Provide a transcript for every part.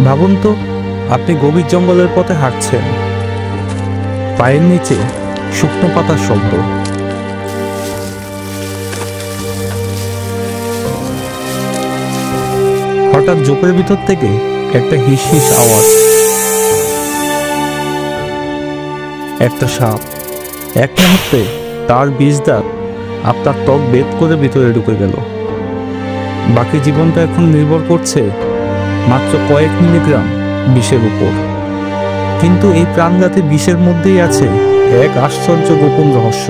ভাবুন তো, আপনি গভীর জঙ্গলের পথে হাঁটছেন, পায়ের নিচে শুকনো পাতার শব্দ, হঠাৎ ঝোপের ভিতর থেকে একটা হিস হিস আওয়াজ, একটা সাপ। এক মুহূর্তে তার বিষ দাঁত আপনার ত্বক বেদ করে ভিতরে ঢুকে গেল। বাকি জীবনটা এখন নির্ভর করছে মাত্র কয়েক মিলিগ্রাম বিষের উপর। কিন্তু এই প্রাণঘাতী বিষের মধ্যেই আছে এক আশ্চর্য গোপন রহস্য,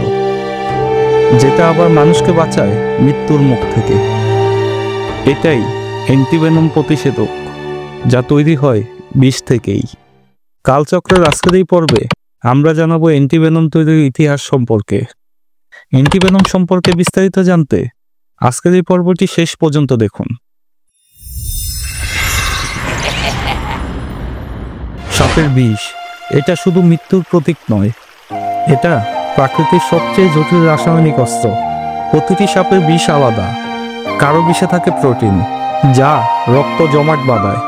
যেটা আবার মানুষকে বাঁচায় মৃত্যুর মুখ থেকে। এটাই অ্যান্টিভেনম প্রতিষেধক, যা তৈরি হয় বিষ থেকেই। কালচক্রের আজকের এই পর্বে আমরা জানাবো অ্যান্টিভেনম তৈরির ইতিহাস সম্পর্কে। অ্যান্টিভেনম সম্পর্কে বিস্তারিত জানতে আজকের এই পর্বটি শেষ পর্যন্ত দেখুন। সাপের বিষ, এটা শুধু মৃত্যুর প্রতীক নয়, এটা প্রাকৃতিক সবচেয়ে জটিল রাসায়নিক অস্ত্র। প্রতিটি সাপের বিষ আলাদা। কারো বিষে থাকে প্রোটিন, যা রক্ত জমাট বাঁধায়,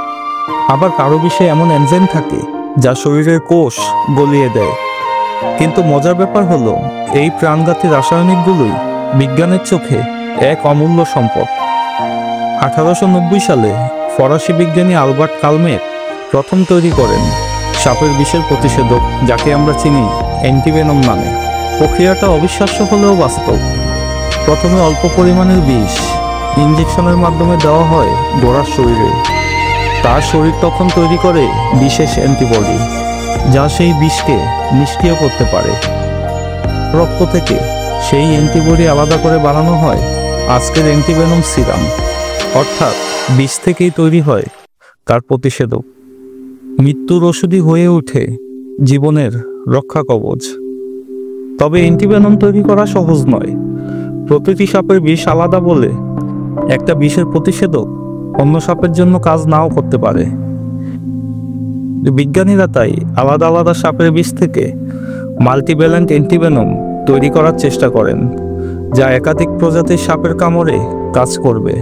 আবার কারো বিষে এমন এনজাইম থাকে যা শরীরের কোষ গলিয়ে দেয়। কিন্তু মজার ব্যাপার হলো, এই প্রাণঘাতী রাসায়নিকগুলোই বিজ্ঞানের চোখে এক অমূল্য সম্পদ। 1890 সালে ফরাসি বিজ্ঞানী আলবার্ট কালমের প্রথম তৈরি করেন সাপের বিষের প্রতিষেধক, যাকে আমরা চিনি অ্যান্টিভেনম নামে। প্রক্রিয়াটা অবিশ্বাস্য হলেও বাস্তব। প্রথমে অল্প পরিমাণের বিষ ইঞ্জেকশনের মাধ্যমে দেওয়া হয় গোড়ার শরীরে। তার শরীর তখন তৈরি করে বিশেষ অ্যান্টিবডি, যা সেই বিষকে নিষ্ক্রিয় করতে পারে। রক্ত থেকে সেই অ্যান্টিবডি আলাদা করে বানানো হয় আজকের অ্যান্টিভেনম সিরাম, অর্থাৎ বিষ থেকেই তৈরি হয় তার প্রতিষেধক। মৃত্যুর ওষুধই হয়ে ওঠে জীবনের রক্ষা কবচ। তবে অ্যান্টিভেনম তৈরি করা সহজ নয়। প্রতিটি সাপের বিষ আলাদা বলে একটা বিষের প্রতিষেধক অন্য সাপের জন্য কাজ নাও করতে পারে। বিজ্ঞানীরা তাই আলাদা আলাদা সাপের বিষ থেকে মাল্টিভ্যালেন্ট অ্যান্টিভেনম তৈরি করার চেষ্টা করেন, যা একাধিক প্রজাতির সাপের কামড়ে কাজ করবে।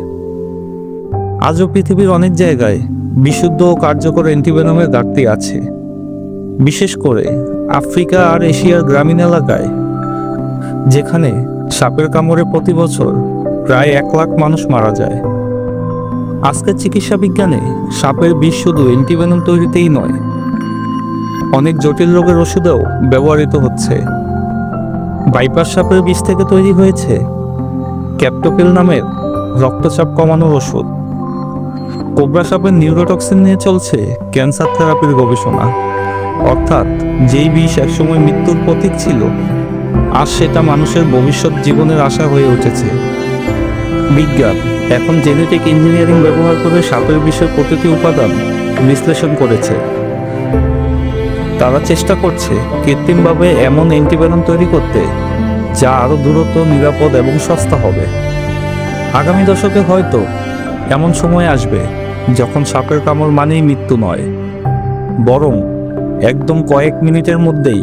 আজও পৃথিবীর অনেক জায়গায় বিশুদ্ধ ও কার্যকর অ্যান্টিভেনমের ঘাটতি আছে, বিশেষ করে আফ্রিকা আর এশিয়ার গ্রামীণ এলাকায়, যেখানে সাপের কামড়ে প্রতি বছর প্রায় 1 লাখ মানুষ মারা যায়। আজকের চিকিৎসা বিজ্ঞানে সাপের বিষ শুধু অ্যান্টিভেনম তৈরিতেই নয়, অনেক জটিল রোগের ওষুধেও ব্যবহৃত হচ্ছে। বাইপাস সাপের বিষ থেকে তৈরি হয়েছে ক্যাপটোপিল নামের রক্তচাপ কমানোর ওষুধ। কোবরা সাপের নিউরোটক্সিন নিয়ে চলছে ক্যান্সার থেরাপির গবেষণা। অর্থাৎ যেই বিষ একসময় মৃত্যুর প্রতীক ছিল, আজ সেটা মানুষের ভবিষ্যৎ জীবনের আশা হয়ে উঠেছে। বিজ্ঞান এখন জেনেটিক ইঞ্জিনিয়ারিং ব্যবহার করে সাপের বিষের প্রতিটি উপাদান বিশ্লেষণ করেছে। তারা চেষ্টা করছে কৃত্রিমভাবে এমন অ্যান্টিভেনম তৈরি করতে যা আরও দ্রুত, নিরাপদ এবং সস্তা হবে। আগামী দশকে হয়তো এমন সময় আসবে যখন সাপের কামড় মানেই মৃত্যু নয়, বরং একদম কয়েক মিনিটের মধ্যেই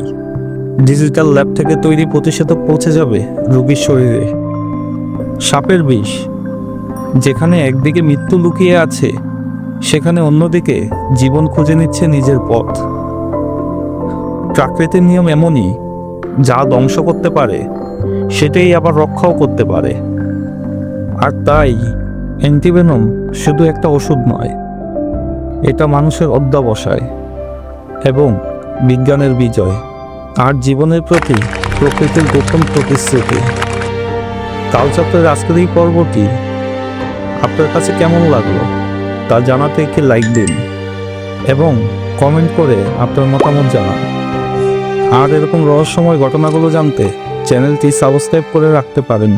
ডিজিটাল ল্যাব থেকে তৈরি প্রতিষেধক পৌঁছে যাবে রোগীর শরীরে। সাপের বিষ, যেখানে একদিকে মৃত্যু লুকিয়ে আছে, সেখানে অন্যদিকে জীবন খুঁজে নিচ্ছে নিজের পথ। প্রাকৃতিক নিয়ম এমনই, যা ধ্বংস করতে পারে সেটাই আবার রক্ষাও করতে পারে। আর তাই অ্যান্টিভেনম শুধু একটা ওষুধ নয়, এটা মানুষের অধ্যবসায় এবং বিজ্ঞানের বিজয়, আর জীবনের প্রতি প্রকৃতির গোপন প্রতিশ্রুতি। কালচক্রের আজকের এই পর্বটি আপনার কাছে কেমন লাগলো তা জানাতে একটি লাইক দিন এবং কমেন্ট করে আপনার মতামত জানান। আর এরকম রহস্যময় ঘটনাগুলো জানতে চ্যানেলটি সাবস্ক্রাইব করে রাখতে পারেন।